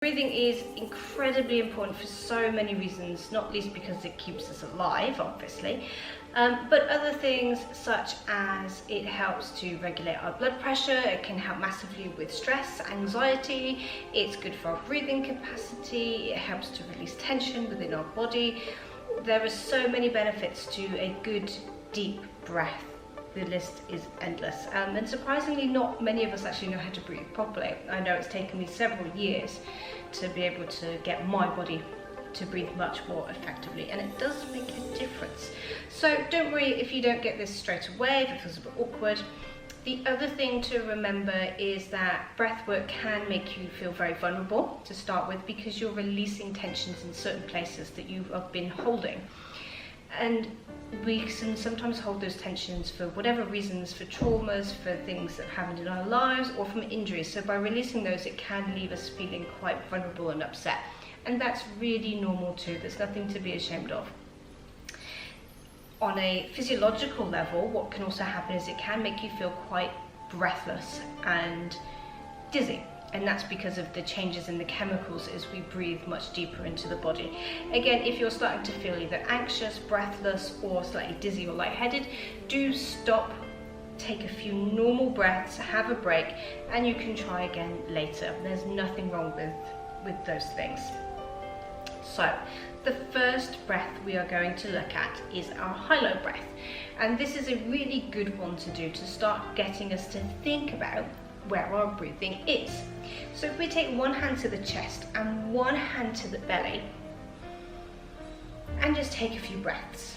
Breathing is incredibly important for so many reasons, not least because it keeps us alive, obviously, but other things such as it helps to regulate our blood pressure, it can help massively with stress, anxiety, it's good for our breathing capacity, it helps to release tension within our body. There are so many benefits to a good deep breath. The list is endless, and surprisingly not many of us actually know how to breathe properly. I know it's taken me several years to be able to get my body to breathe much more effectively, and it does make a difference. So don't worry if you don't get this straight away, if it feels a bit awkward. The other thing to remember is that breath work can make you feel very vulnerable to start with, because you're releasing tensions in certain places that you have been holding. And we can sometimes hold those tensions for whatever reasons, for traumas, for things that happened in our lives, or from injuries. So by releasing those, it can leave us feeling quite vulnerable and upset. And that's really normal too. There's nothing to be ashamed of. On a physiological level, what can also happen is it can make you feel quite breathless and dizzy. And that's because of the changes in the chemicals as we breathe much deeper into the body. Again, if you're starting to feel either anxious, breathless, or slightly dizzy or lightheaded, do stop, take a few normal breaths, have a break, and you can try again later. There's nothing wrong with those things. So, the first breath we are going to look at is our high-low breath. And this is a really good one to do to start getting us to think about where our breathing is. So if we take one hand to the chest and one hand to the belly, and just take a few breaths.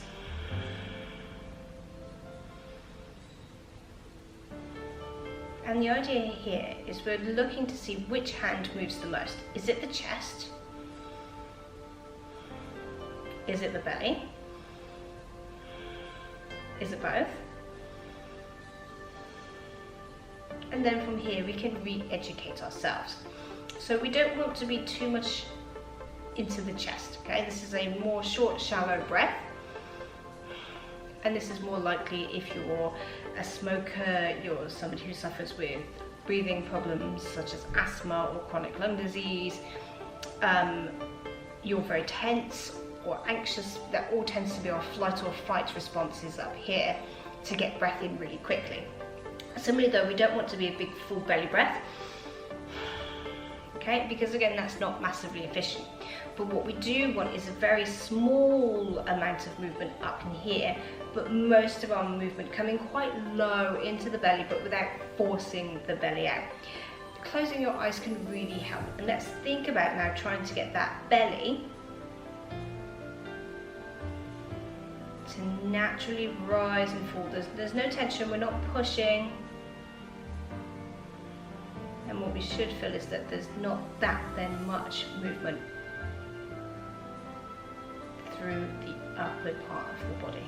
And the idea here is we're looking to see which hand moves the most. Is it the chest? Is it the belly? Is it both? And then from here we can re-educate ourselves. So we don't want to be too much into the chest, okay? This is a more short, shallow breath. And this is more likely if you're a smoker, you're somebody who suffers with breathing problems such as asthma or chronic lung disease, you're very tense or anxious. That all tends to be our flight or fight responses up here to get breath in really quickly. Similarly though, we don't want to be a big full belly breath, okay, because again that's not massively efficient. But what we do want is a very small amount of movement up in here, but most of our movement coming quite low into the belly, but without forcing the belly out. Closing your eyes can really help, and let's think about now trying to get that belly to naturally rise and fall. There's no tension, we're not pushing. And what we should feel is that there's not that then much movement through the upper part of the body.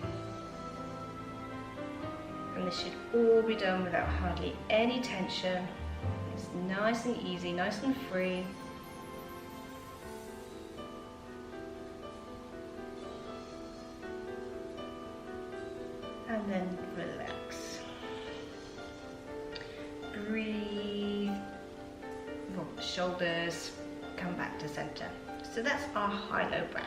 And this should all be done without hardly any tension. It's nice and easy, nice and free. And then relax. Breathe. Roll the shoulders. Come back to center. So that's our high-low breath.